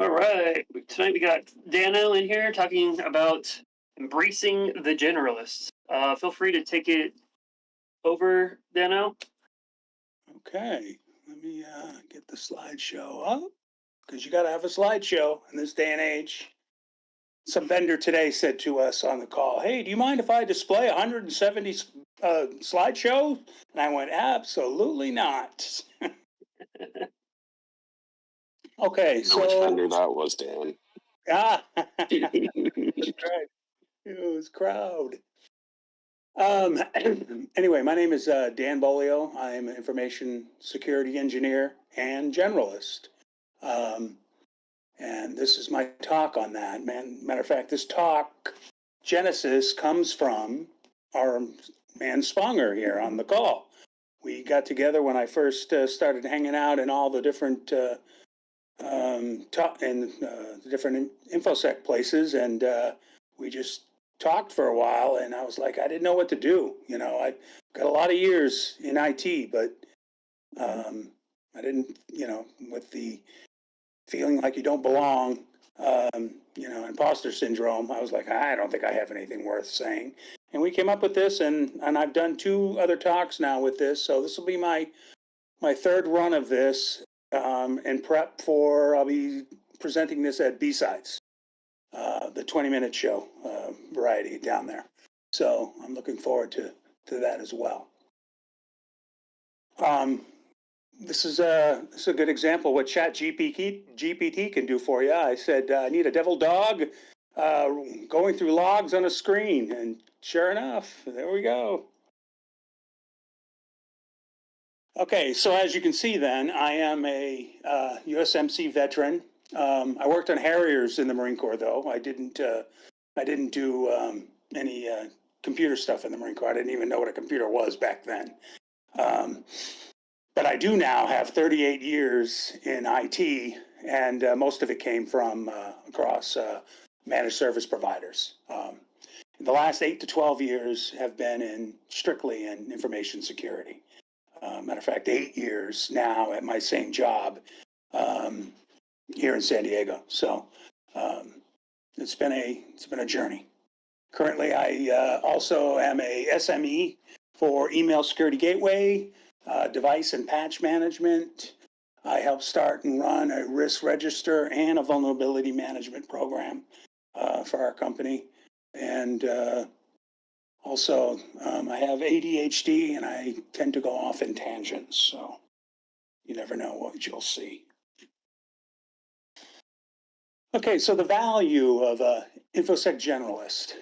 All right. Tonight we got Dano in here talking about embracing the generalists. Feel free to take it over, Dano. Okay, let me get the slideshow up because you got to have a slideshow in this day and age. Some vendor today said to us on the call, "Hey, do you mind if I display 170 slideshow?" And I went, "Absolutely not." Okay, I know which so vendor that was, Dan. that's right. It was crowd. Anyway, my name is Dan Beaulieu. I am an information security engineer and generalist. Um, and this is my talk on that. Matter of fact, this talk, Genesis, comes from our man Sponger here on the call. We got together when I first started hanging out in all the different the different infosec places, and we just talked for a while. And I was like, I didn't know what to do. You know, I got a lot of years in IT, but I didn't, with the feeling like you don't belong, imposter syndrome. I was like, I don't think I have anything worth saying. And we came up with this, and I've done 2 other talks now with this. So this will be my third run of this, and prep for, I'll be presenting this at B-Sides, the 20-minute show variety down there. So I'm looking forward to that as well. This is a good example of what GPT can do for you. I said, I need a devil dog going through logs on a screen. And sure enough, there we go. Okay, so as you can see then, I am a USMC veteran. I worked on Harriers in the Marine Corps, though. I didn't do any computer stuff in the Marine Corps. I didn't even know what a computer was back then. But I do now have 38 years in IT, and most of it came from across managed service providers. The last 8 to 12 years have been strictly in information security. Matter of fact, 8 years now at my same job here in San Diego. So it's been a journey. Currently, I also am a SME for email security gateway, device and patch management. I help start and run a risk register and a vulnerability management program for our company. And also, I have ADHD and I tend to go off in tangents. So you never know what you'll see. Okay, so the value of a InfoSec generalist.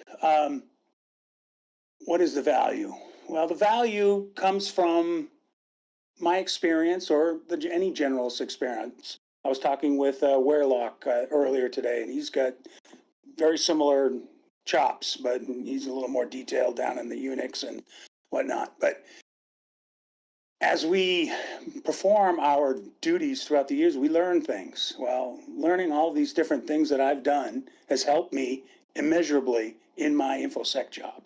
What is the value? Well, the value comes from my experience or any generalist experience. I was talking with Wearlock earlier today, and he's got very similar chops, but he's a little more detailed down in the Unix and whatnot. But as we perform our duties throughout the years, we learn things. Well, learning all these different things that I've done has helped me immeasurably in my InfoSec job.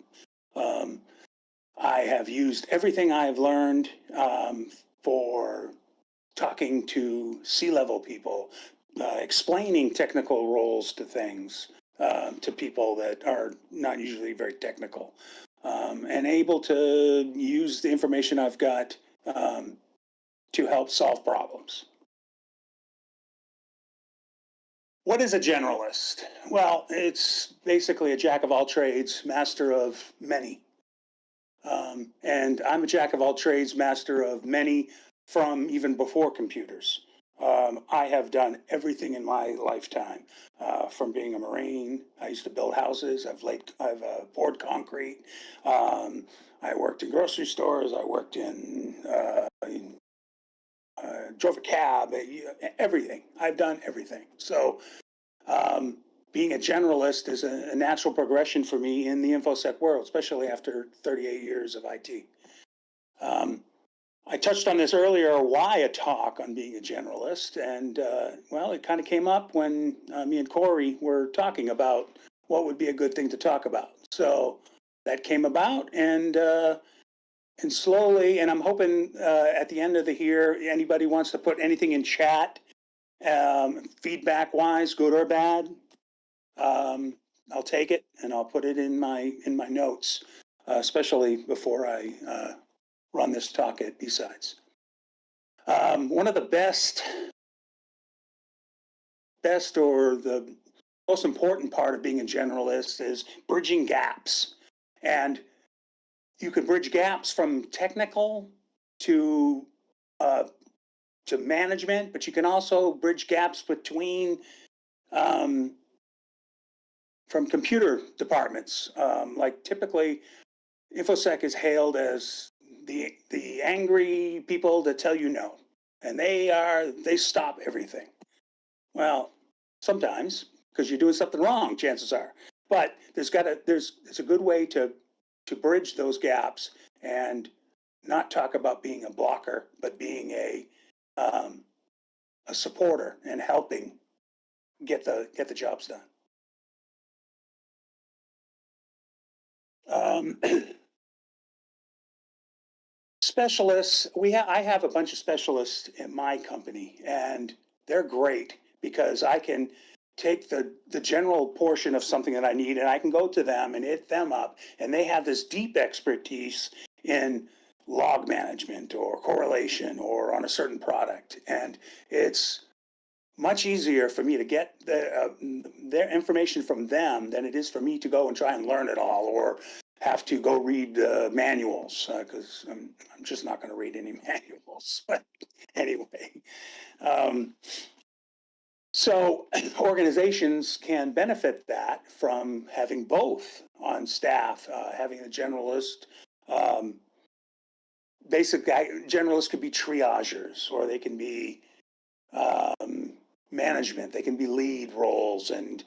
I have used everything I've learned for talking to C-level people, explaining technical roles to things, to people that are not usually very technical, and able to use the information I've got to help solve problems. What is a generalist? Well, it's basically a jack of all trades, master of many. And I'm a jack of all trades, master of many from even before computers. I have done everything in my lifetime, from being a Marine. I used to build houses. I've poured concrete. I worked in grocery stores. I worked drove a cab. Everything. I've done everything. So being a generalist is a natural progression for me in the InfoSec world, especially after 38 years of IT. I touched on this earlier, why a talk on being a generalist, and well, it kind of came up when me and Corey were talking about what would be a good thing to talk about. So that came about, and slowly, and I'm hoping at the end of the year, anybody wants to put anything in chat, Feedback wise, good or bad, I'll take it and I'll put it in my notes, especially before I run this talk at B-Sides. One of the best or the most important part of being a generalist is bridging gaps. And you can bridge gaps from technical to uh, to management, but you can also bridge gaps between um, from computer departments. Like typically, InfoSec is hailed as the angry people that tell you no, and they stop everything. Well, sometimes because you're doing something wrong, chances are. But it's a good way to bridge those gaps and not talk about being a blocker, but being a supporter and helping get the jobs done. Um, Specialists, I have a bunch of specialists in my company, and they're great because I can take the general portion of something that I need and I can go to them and hit them up, and they have this deep expertise in log management or correlation or on a certain product, and it's much easier for me to get their information from them than it is for me to go and try and learn it all or have to go read manuals because I'm just not going to read any manuals. But anyway, um, so organizations can benefit that from having both on staff, having a generalist. Um, Generalists could be triagers, or they can be um, management. They can be lead roles and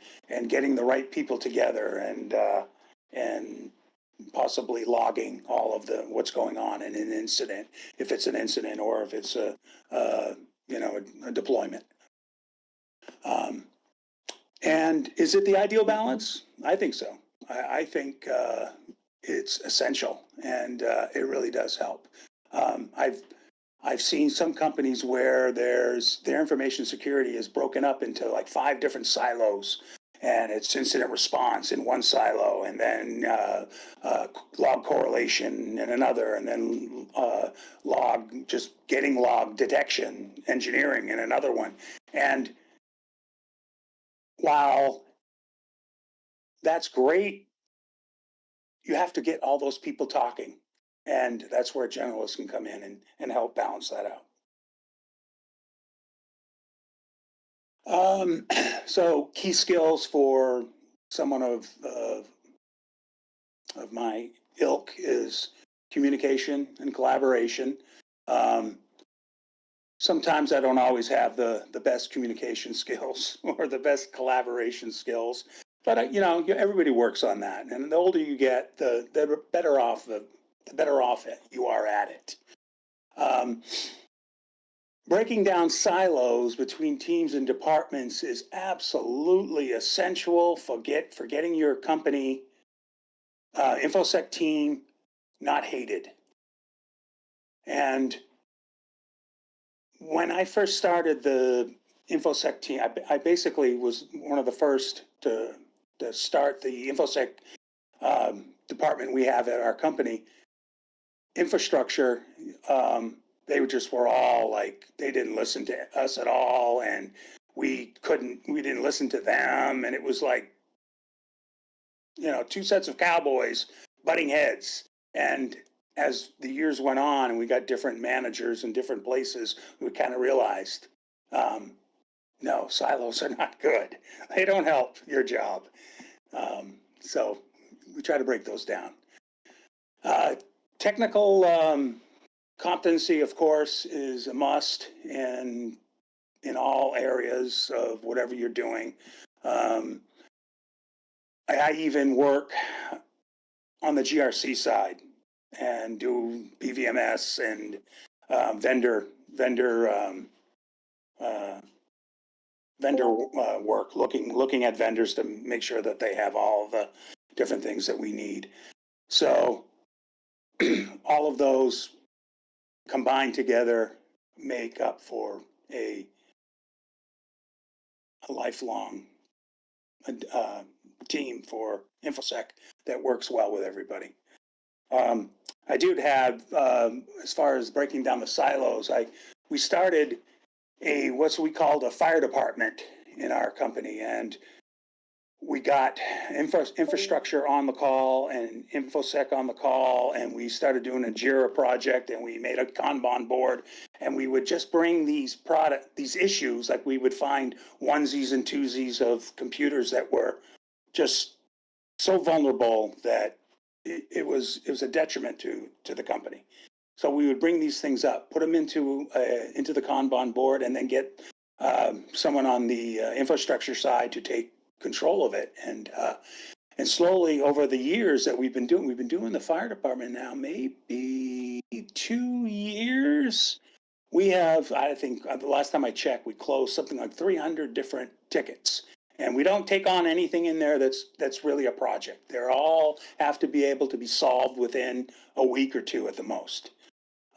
getting the right people together and possibly logging all of the what's going on in an incident, if it's an incident or if it's a deployment. Um, and is it the ideal balance? I think so. I think it's essential, and it really does help. I've seen some companies where their information security is broken up into like 5 different silos, and it's incident response in one silo, and then log correlation in another, and then getting log detection engineering in another one. And while that's great, you have to get all those people talking, and that's where generalists can come in and help balance that out. So key skills for someone of my ilk is communication and collaboration. Um, Sometimes I don't always have the best communication skills or the best collaboration skills, but everybody works on that. And the older you get, the better off you are at it. Um, Breaking down silos between teams and departments is absolutely essential for getting your company InfoSec team not hated. And when I first started the InfoSec team, I basically was one of the first to start the InfoSec department we have at our company. Infrastructure, they were all like, they didn't listen to us at all, and we didn't listen to them, and it was like, 2 sets of cowboys butting heads. And as the years went on and we got different managers in different places, we kind of realized, no, silos are not good. They don't help your job. So we try to break those down. Technical competency, of course, is a must in all areas of whatever you're doing. I even work on the GRC side and do BVMS and vendor work, looking at vendors to make sure that they have all the different things that we need. So all of those combined together make up for a a lifelong team for InfoSec that works well with everybody. I do have, as far as breaking down the silos, we started what we called a fire department in our company, and we got infrastructure on the call and InfoSec on the call, and we started doing a JIRA project, and we made a Kanban board, and we would just bring these issues, like we would find onesies and twosies of computers that were just so vulnerable that it was a detriment to the company. So we would bring these things up, put them into the Kanban board, and then get someone on the infrastructure side to take control of it. And slowly over the years that we've been doing the fire department now, maybe 2 years. We have, I think, the last time I checked, we closed something like 300 different tickets. And we don't take on anything in there that's really a project. They're all have to be able to be solved within a week or two at the most.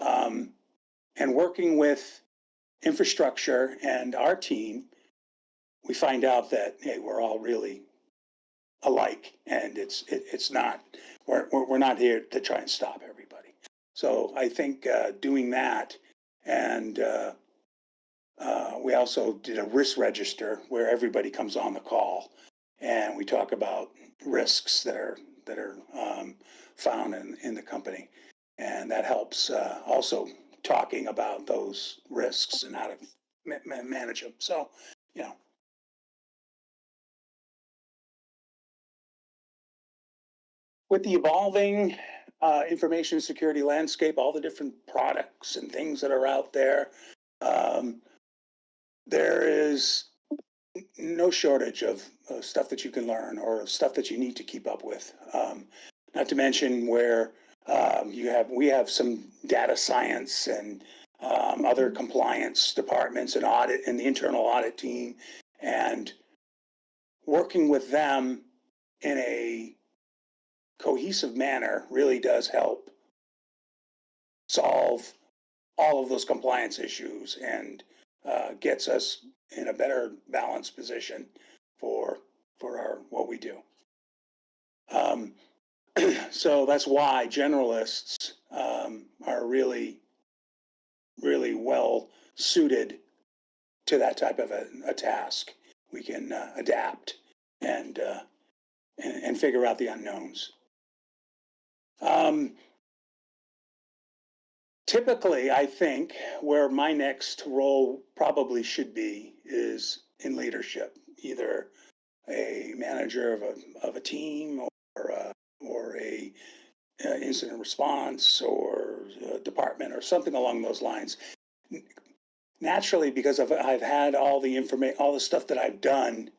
And working with infrastructure and our team, we find out that, hey, we're all really alike, and it's not, we're not here to try and stop everybody. So I think doing that, and we also did a risk register where everybody comes on the call, and we talk about risks that are found in the company, and that helps also talking about those risks and how to manage them. So, you know. With the evolving information security landscape, all the different products and things that are out there, there is no shortage of stuff that you can learn or stuff that you need to keep up with. Not to mention where we have some data science and other compliance departments and audit and the internal audit team, and working with them in a cohesive manner really does help solve all of those compliance issues and gets us in a better balanced position for what we do. So that's why generalists are really well suited to that type of a task. We can adapt and figure out the unknowns. Typically, I think where my next role probably should be is in leadership, either a manager of a team or a incident response or a department or something along those lines. Naturally, because I've had all the information, all the stuff that I've done,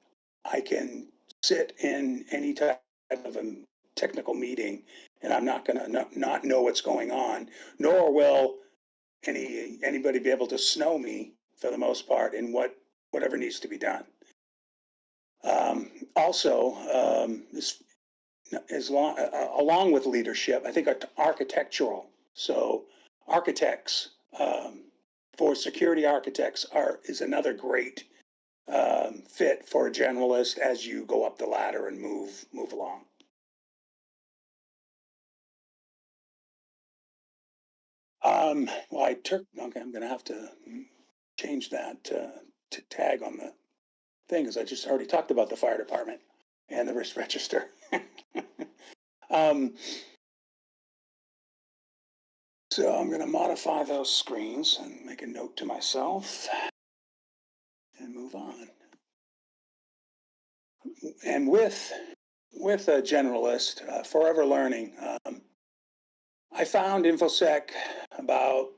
I can sit in any type of a technical meeting, and I'm not going to not know what's going on, nor will anybody be able to snow me for the most part in whatever needs to be done. Also, along with leadership, I think architectural. So architects, for security architects, is another great fit for a generalist as you go up the ladder and move along. Well, okay, I'm going to have to change that to tag on the thing, because I just already talked about the fire department and the risk register. So I'm going to modify those screens and make a note to myself and move on. And with a generalist, forever learning, I found InfoSec about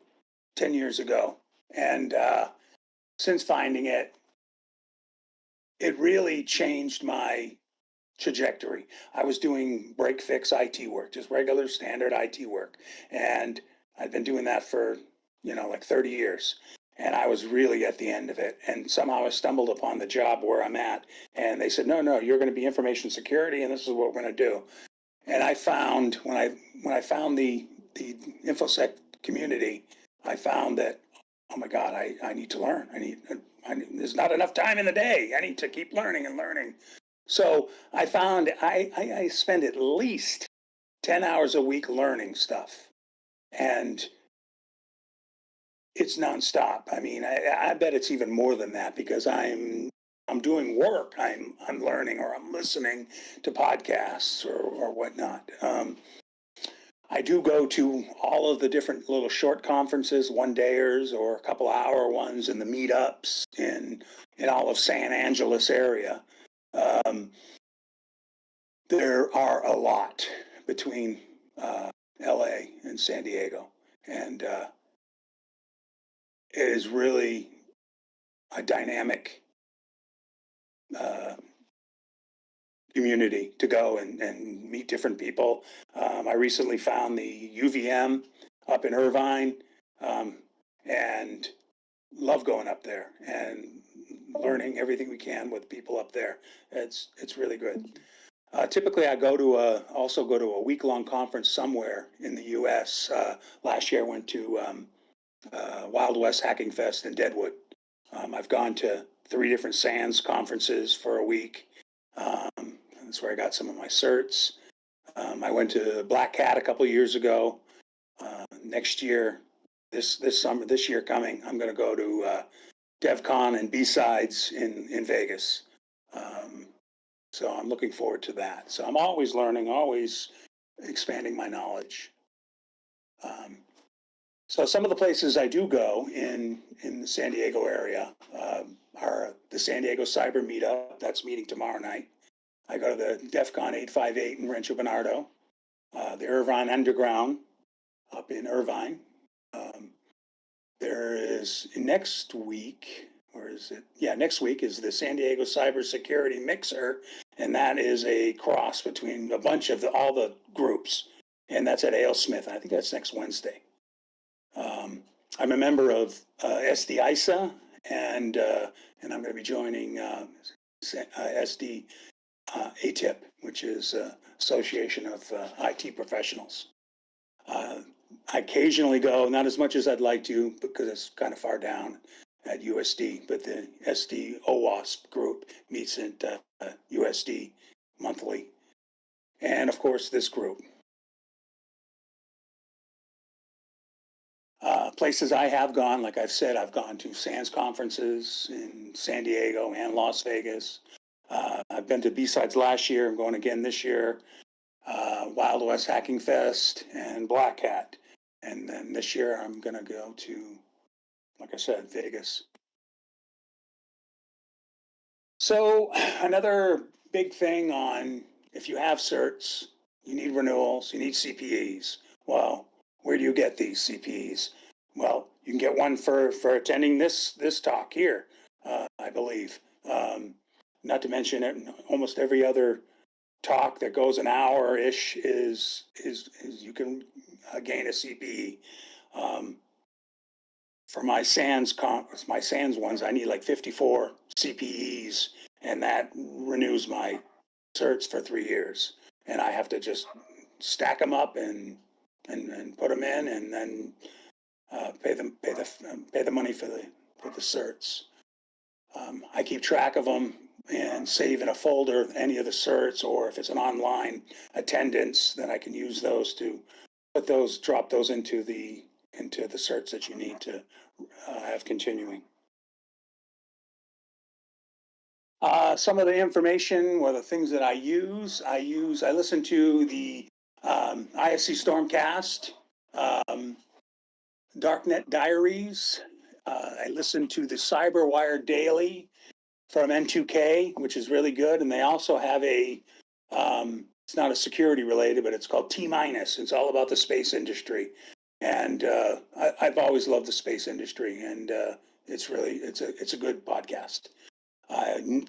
10 years ago. And since finding it, it really changed my trajectory. I was doing break fix IT work, just regular standard IT work. And I'd been doing that for, like 30 years. And I was really at the end of it. And somehow I stumbled upon the job where I'm at. And they said, no, you're going to be information security, and this is what we're going to do. And I found, when I found the InfoSec community, I found that oh my God, I need to learn. There's not enough time in the day. I need to keep learning and learning. So I found I spend at least 10 hours a week learning stuff. And it's nonstop. I mean, I bet it's even more than that because I'm doing work. I'm learning or I'm listening to podcasts or whatnot. I do go to all of the different little short conferences, one dayers or a couple hour ones, and the meetups in all of San Angeles area. Um, there are a lot between LA and San Diego, and it is really a dynamic uh, community to go and meet different people. I recently found the UVM up in Irvine, um, and love going up there and learning everything we can with people up there. It's really good. Typically, I also go to a week-long conference somewhere in the U.S. Last year, I went to Wild West Hacking Fest in Deadwood. I've gone to 3 different SANS conferences for a week. That's where I got some of my certs. I went to Black Hat a couple of years ago. Next year, this year coming, I'm going to go to DevCon and B-Sides in Vegas. So I'm looking forward to that. So I'm always learning, always expanding my knowledge. So some of the places I do go in the San Diego area are the San Diego Cyber Meetup. That's meeting tomorrow night. I go to the DEF CON 858 in Rancho Bernardo, the Irvine Underground up in Irvine. There is next week, or is it? Yeah, next week is the San Diego Cybersecurity Mixer, and that is a cross between a bunch of all the groups, and that's at Ale Smith. I think that's next Wednesday. I'm a member of SD-ISA, and I'm going to be joining SD ATIP, which is Association of IT Professionals. I occasionally go, not as much as I'd like to, because it's kind of far down at USD, but the SD OWASP group meets at USD monthly. And of course, this group. Places I have gone, like I've said, I've gone to SANS conferences in San Diego and Las Vegas. I've been to B-Sides last year. I'm going again this year. Wild West Hacking Fest and Black Hat. And then this year I'm going to go to, like I said, Vegas. So another big thing on if you have certs, you need renewals, you need CPEs. Well, where do you get these CPEs? Well, you can get one for attending this talk here, I believe. Not to mention it, almost every other talk that goes an hour-ish is you can gain a CPE. For my SANS ones, I need like 54 CPEs, and that renews my certs for 3 years. And I have to just stack them up and put them in, and then pay the money for the certs. I keep track of them and save in a folder any of the certs, or if it's an online attendance, then I can use those to drop those into the certs that you need to have continuing. Some of the information or the things that I listen to the ISC Stormcast, Darknet Diaries. I listen to the CyberWire Daily from N2K, which is really good. And they also have it's not a security related, but it's called T-. It's all about the space industry. And I've always loved the space industry, and it's a good podcast.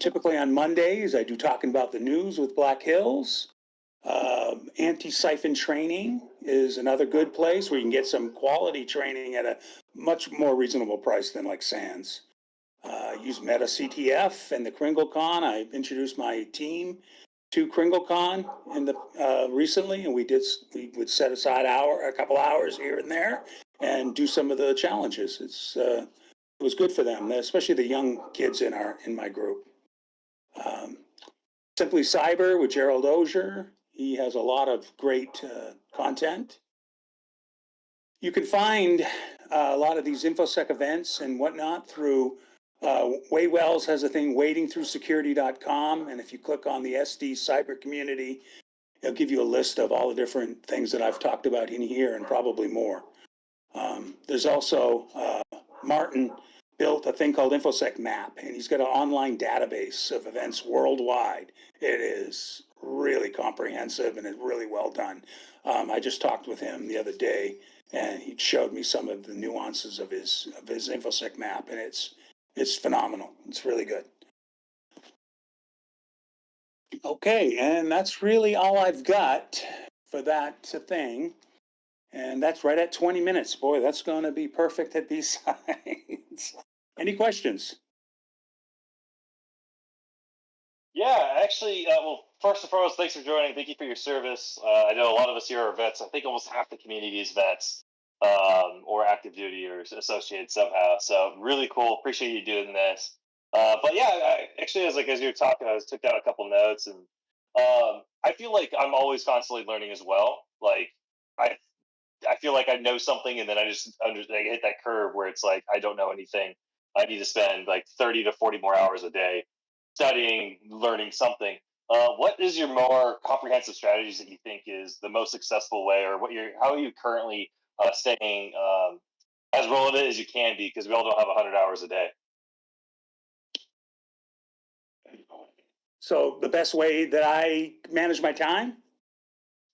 Typically on Mondays, I do talking about the news with Black Hills. Anti-siphon training is another good place where you can get some quality training at a much more reasonable price than like SANS. Use Meta CTF and the KringleCon. I introduced my team to KringleCon recently, and we would set aside a couple hours here and there and do some of the challenges. It was good for them, especially the young kids in my group. Simply Cyber with Gerald Auger. He has a lot of great content. You can find a lot of these InfoSec events and whatnot through Waywells has a thing, wadingthroughsecurity.com. And if you click on the SD cyber community, it'll give you a list of all the different things that I've talked about in here and probably more. There's also Martin built a thing called InfoSec Map, and he's got an online database of events worldwide. It is really comprehensive and it's really well done. I just talked with him the other day, and he showed me some of the nuances of his InfoSec Map, and it's phenomenal. It's really good. Okay, and that's really all I've got for that thing. And that's right at 20 minutes. Boy, that's going to be perfect at these sides. Any questions? Yeah, actually, well, first and foremost, thanks for joining. Thank you for your service. I know a lot of us here are vets. I think almost half the community is vets, or active duty or associated somehow. So really cool. Appreciate you doing this. But yeah, actually, as you were talking, I took down a couple notes, and I feel like I'm always constantly learning as well. Like I I feel like I know something, and then I hit that curve where it's like I don't know anything. I need to spend like 30 to 40 more hours a day studying, learning something. What is your more comprehensive strategies that you think is the most successful way, or how are you currently staying as relevant as you can be? Because we all don't have 100 hours a day. So the best way that I manage my time?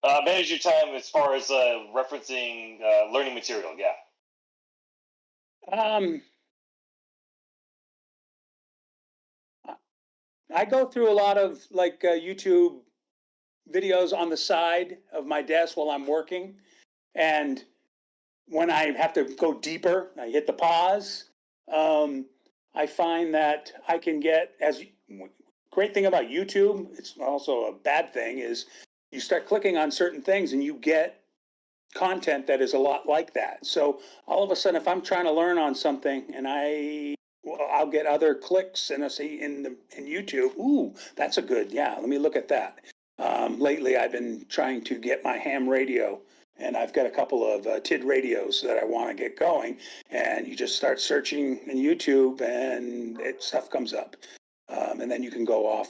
Manage your time as far as referencing learning material. Yeah. I go through a lot of like YouTube videos on the side of my desk while I'm working. And when I have to go deeper, I hit the pause. I find that I can get, great thing about YouTube, it's also a bad thing, is you start clicking on certain things and you get content that is a lot like that. So all of a sudden, if I'm trying to learn on something and I'll get other clicks and I see in YouTube, ooh, that's a good, yeah, let me look at that. Lately, I've been trying to get my ham radio, and I've got a couple of TID radios that I want to get going. And you just start searching in YouTube, and stuff comes up, and then you can go off